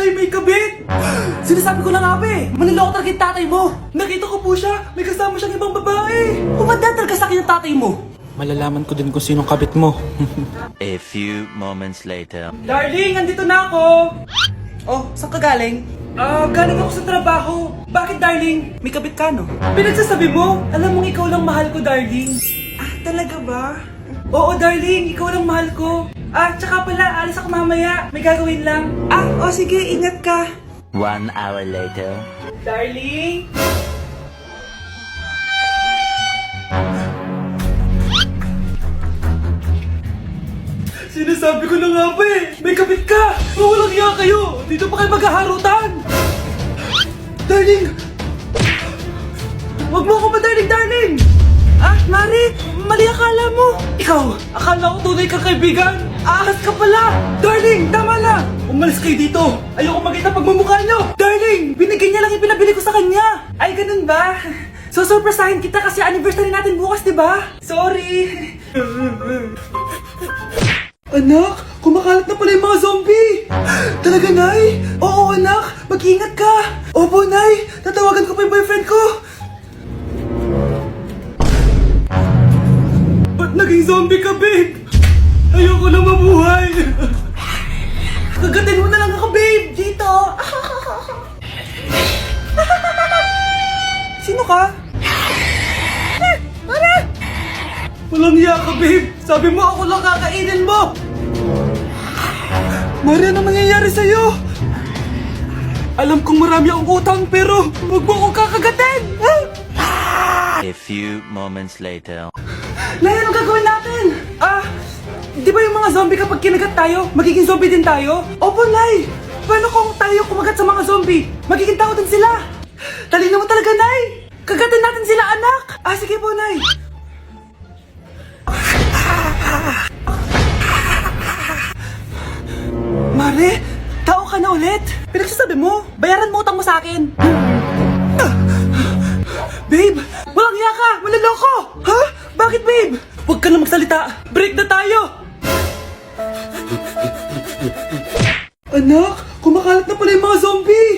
tatay may kabit! Sinasabi ko lang nga manloloko talaga yung tatay mo! Nakita ko po siya, may kasama siyang ibang babae! Kumanda talaga sa akin yung tatay mo! Malalaman ko din kung sinong kabit mo. A few moments later. Darling, andito na ako! Oh, saan ka galing? Galing ako sa trabaho. Bakit, darling? May kabit ka, no? Pinagsasabi mo? Alam mong ikaw lang mahal ko, darling. Talaga ba? Oo, darling. Ikaw lang mahal ko. Tsaka pala, alis ako mamaya. May gagawin lang. Sige. Ingat ka. 1 hour later. Darling? Sinasabi ko na nga may kabit ka! Walang iya kayo! Dito pa kayo maghaharutan! Darling! Wag mo ako darling! Mari! Mali akala mo! Ikaw! Akala ko tunay kang kaibigan! Ahas ka pala! Darling! Tama na! Umalis kayo dito! Ayoko makita pagmumukha nyo! Darling! Binigyan niya lang yung pinabili ko sa kanya! Ay, ganun ba? So, surpresahin kita kasi anniversary natin bukas, diba? Sorry! Anak, kumakalat na pala yung mga zombie! Talaga, Nay? Oo, anak, mag-ingat ka! Opo, Nay, tatawagan ko pa yung boyfriend ko! Ba't naging zombie ka, babe? Ayoko na mabuhay! Kagatin mo na lang ako, babe! Dito! Sino ka? Walang hiya ka, babe! Sabi mo ako lang kakainin mo! Mari, ano mangyayari sa'yo? Alam kong marami akong utang pero huwag mo akong kakagatin! A few moments later. Nay, anong gagawin natin? Di ba yung mga zombie kapag kinagat tayo, magiging zombie din tayo? Opo, Nay! Paano kung tayo kumagat sa mga zombie? Magiging tao din sila! Talino mo talaga, Nay! Kagatin natin sila, anak! Sige po, Nay! Mare, tao ka na ulit? Pinagsasabi mo, bayaran mo utang mo sa akin. Babe, walang hiya ka! Maloloko! Ha? Bakit, babe? Huwag ka na magsalita. Break na tayo! Anak, kumakalat na pala yung mga zombie!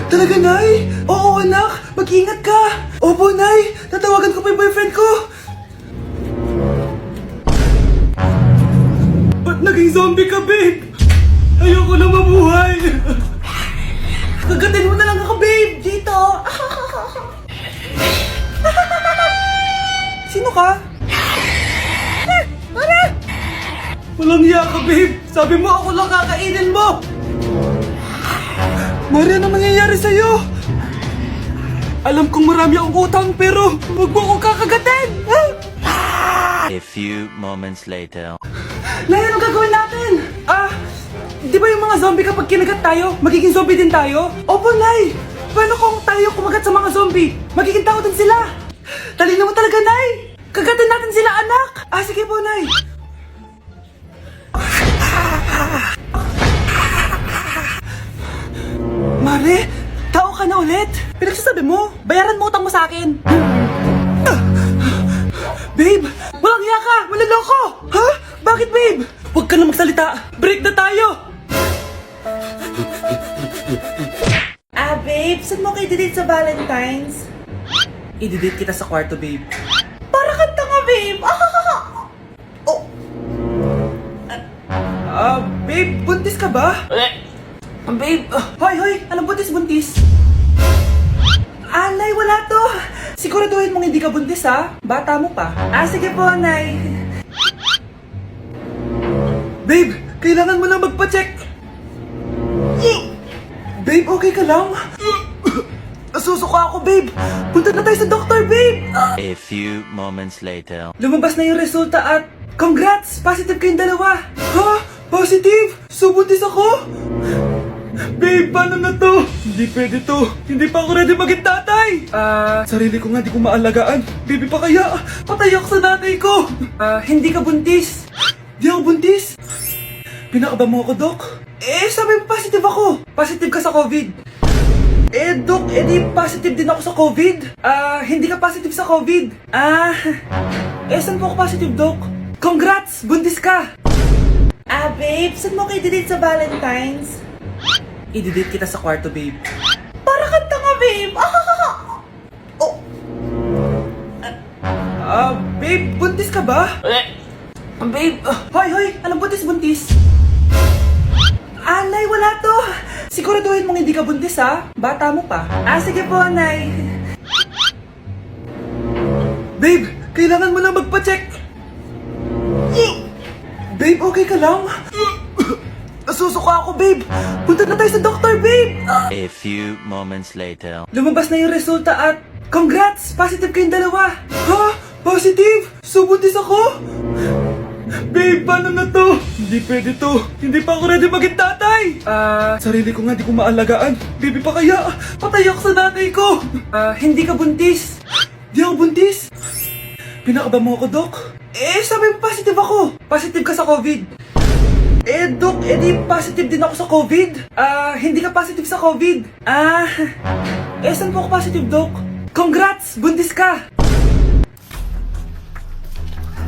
Talaga, Nay? Oo, anak, mag-ingat ka! Opo, Nay, tatawagan ko pa yung boyfriend ko! Ba't naging zombie ka, babe? Ayoko na mabuhay! Kagatin mo na lang ako, babe! Dito! Sino ka? Walang hiya ka, babe! Sabi mo ako lang kakainin mo! Mari, ano mangyayari sa'yo? Alam kong marami akong utang pero huwag mo akong kakagatin! A few moments later. Nay, anong gagawin natin? Di ba yung mga zombie kapag kinagat tayo, magiging zombie din tayo? Opo, Nay! Paano kung tayo kumagat sa mga zombie? Magiging tao din sila! Talino mo talaga, Nay! Kagatin natin sila, anak! Sige po, Nay! Mare, tao ka na ulit? Pinagsasabi mo, bayaran mo utang mo sa akin! Babe, walang hiya ka! Maloloko! Ha? Bakit, babe? Huwag ka na magsalita! Break na tayo! Babe, saan mo kayo didate sa Valentine's? I-date kita sa kwarto, babe. Para kang tanga, babe! Babe, buntis ka ba? Babe, hoy, anong buntis? Nay, wala to. Siguraduhin mong hindi ka buntis, ha? Bata mo pa. Sige po, Nay. Babe, kailangan mo na magpa-check. Babe, okay ka lang? Nasusuka ako, babe. Punta na tayo sa doktor, babe. A few moments later. Lumabas na yung resulta at congrats! Positive kayong dalawa. Ha? Positive? So, buntis ako? Babe, paano na to? Hindi pwede to. Hindi pa ako ready maging tatay. Sarili ko nga di ko maalagaan. Baby pa kaya? Patay ako sa nanay ko. Hindi ka buntis. Di ako buntis? Pinakaba mo ako, Dok? Sabi mo positive ako. Positive ka sa COVID. Dok, di positive din ako sa COVID. Hindi ka positive sa COVID. Saan po ako positive, Dok? Congrats! Buntis ka! Babe, saan mo kayo didate sa Valentine's? I-delete kita sa kwarto, babe. Para kang tanga, babe. Oh, Babe, buntis ka ba? Babe, hoy, anong buntis? Nay, wala to. Siguraduhin mong hindi ka buntis, ha? Bata mo pa. sige po, Nay. Babe, kailangan mo lang magpa-check. Babe, okay ka lang? Nasusuka ako, babe. Punta na tayo sa doktor, babe. A few moments later. Lumabas na yung resulta at congrats! Positive kayong dalawa. Ha? Positive? So, buntis ako? Babe, paano na to? Hindi pwede to. Hindi pa ako ready maging tatay. Sarili ko nga di ko maalagaan. Baby pa kaya? Patay ako sa nanay ko. Hindi ka buntis. Di ako buntis? Pinakaba mo ako, Dok? Sabi mo positive ako. Positive ka sa COVID. Dok, di positive din ako sa COVID. Hindi ka positive sa COVID. Saan po ako positive, Dok? Congrats! Buntis ka!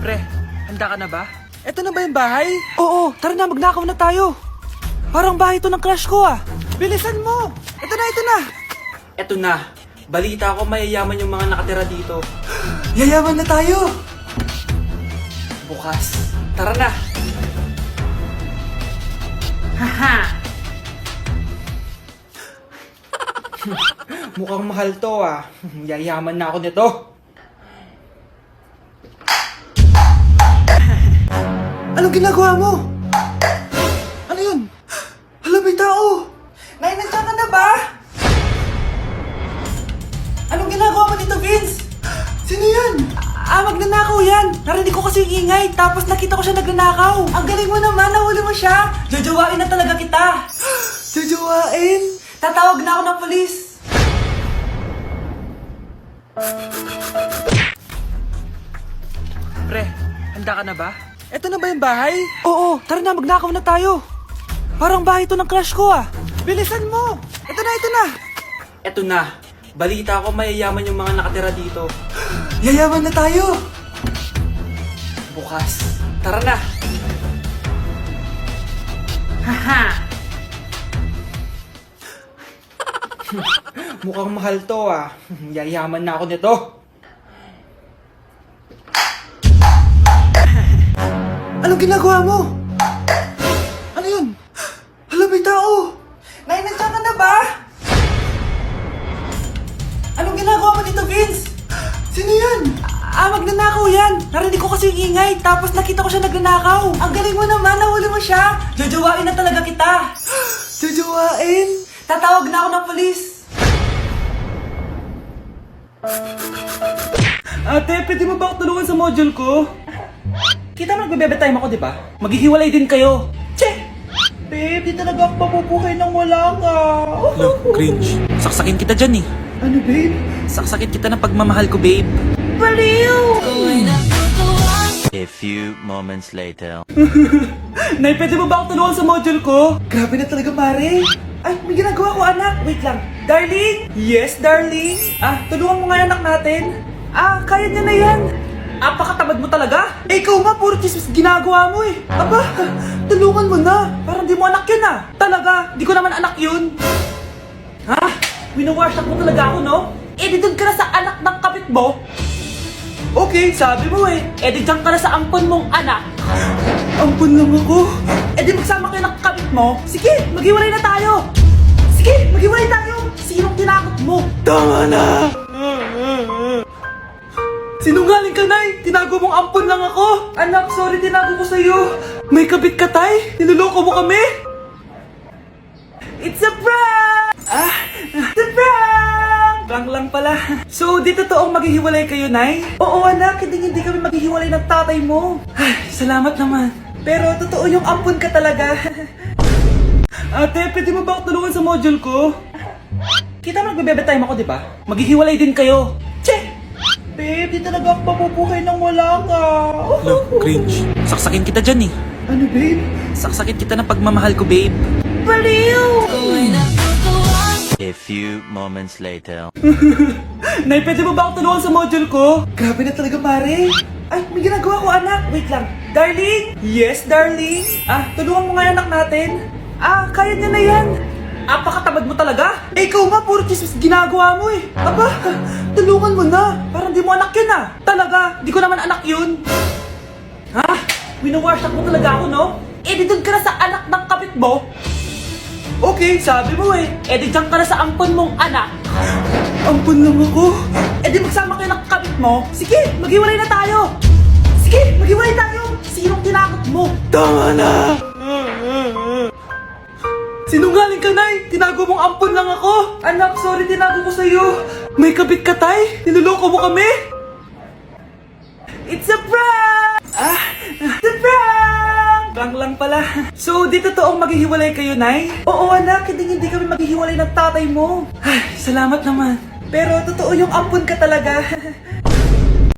Pre, handa ka na ba? Eto na ba yung bahay? Oo, tara na, magnakaw na tayo. Parang bahay to ng crush ko Bilisan mo! Ito na! Eto na, balita ko mayayaman yung mga nakatira dito. Yayaman na tayo! Bukas, tara na! Haha! Mukhang mahal to Yayaman na ako nito. Anong ginagawa mo? Ano yun? Hala, may tao! Nay, nandiyan ka na ba? Anong ginagawa mo dito, Vince? Sino yan? Magnanakaw yan! Narinig ko kasi yung ingay, tapos nakita ko siya nagnanakaw. Ang galing mo naman, nahuli mo siya. Jajawain na talaga kita! Jajawain? Tatawag na ako ng polis. Pre, handa ka na ba? Eto na ba yung bahay? Oo, tara na, magnakaw na tayo. Parang bahay to ng crush ko Bilisan mo! Ito na! Eto na, balita ko mayayaman yung mga nakatira dito. Yayaman na tayo! Bukas, tara na! Haha! Mukhang mahal to Yayaman na ako nito. Anong ginagawa mo? Ano yun? Hala, may tao! Nay, nandiyan ka na ba? Anong ginagawa mo dito, Vince? Sino yan? Magnanakaw yan! Narinig ko kasi yung ingay, tapos nakita ko siya nagnanakaw. Ang galing mo naman, nahuli mo siya. Jajawain na talaga kita! Jajawain? Tatawag na ako ng polis. Ate, pwede mo ba ako tulungan sa module ko? Kita mo nagbebebe time ako, di ba? Maghihiwalay din kayo. Che! Babe, di talaga ako papupukay nang wala ka. Cringe. Saksakin kita dyan Ano, babe? Saksakin kita ng pagmamahal ko, babe. Baliw! A few moments later. Nay, pwede mo ba ako tulungan sa module ko? Grabe na talaga, pare. Ay, may ginagawa ko, anak. Wait lang. Darling? Yes, darling? Tulungan mo nga yung anak natin. Kaya niya na yan. Apakatamad mo talaga. Ikaw nga, puro chismis ginagawa mo Aba, tulungan mo na. Parang di mo anak yun Talaga, di ko naman anak yun. Winawash mo talaga ako, no? Di doon ka na sa anak ng kapit mo. Okay, sabi mo di dyan ka na sa ampon mong anak. Ampon lang ako? Di magsama kayo ng kapit mo. Sige, maghiwalay na tayo. Sige, maghiwalay tayo. Sinong tinakot mo? Tama na! Sinungaling ka, Nay! Tinago mong ampon lang ako! Anak, sorry, tinago ko sa'yo! May kabit ka, Tay? Niloloko mo kami? It's a prank! It's a prank! Prank lang pala. So, di totoong maghihiwalay kayo, Nay? Oo, anak, hindi kami maghihiwalay ng tatay mo. Ay, salamat naman. Pero totoo yung ampon ka talaga. Ate, pwede mo ba ako tulungan sa module ko? Kita mo nagbebebe time ako, di ba? Maghihiwalay din kayo. Che! Babe, di talaga ako papupukay nang wala ka. Cringe. Saksakin kita dyan Ano, babe? Saksakin kita ng pagmamahal ko, babe. Baliw! A few moments later. Nay, pwede mo ba ako tulungan sa module ko? Grabe na talaga, pare. Ay, may ginagawa ko, anak. Wait lang. Darling? Yes, darling? Tulungan mo nga yung anak natin. Kaya niya na yan. Apakatamad mo talaga. Eh, ikaw nga, puro chismis ginagawa mo eh. Aba, tulungan mo na. Parang di mo anak yun ah. Talaga, di ko naman anak yun. Ha? Winawash up mo talaga ako, no? Eh, di doon ka na sa anak ng kapit mo. Okay, sabi mo eh. Eh, di dyan ka na sa ampon mong anak. Ampon lang ako. Eh, di magsama kayo ng kapit mo. Sige, maghiwalay na tayo. Sige, maghiwalay tayo. Sinong tinakot mo? Tama na! Sinungaling ka, Nay! Tinago mong ampon lang ako! Anak, sorry, tinago ko sa'yo! May kabit ka, Tay? Niloloko mo kami? It's a prank! It's a prank! Prank lang pala. So, di totoong maghihiwalay kayo, Nay? Oo, anak, hindi kami maghihiwalay ng tatay mo. Ay, salamat naman. Pero totoo yung ampon ka talaga.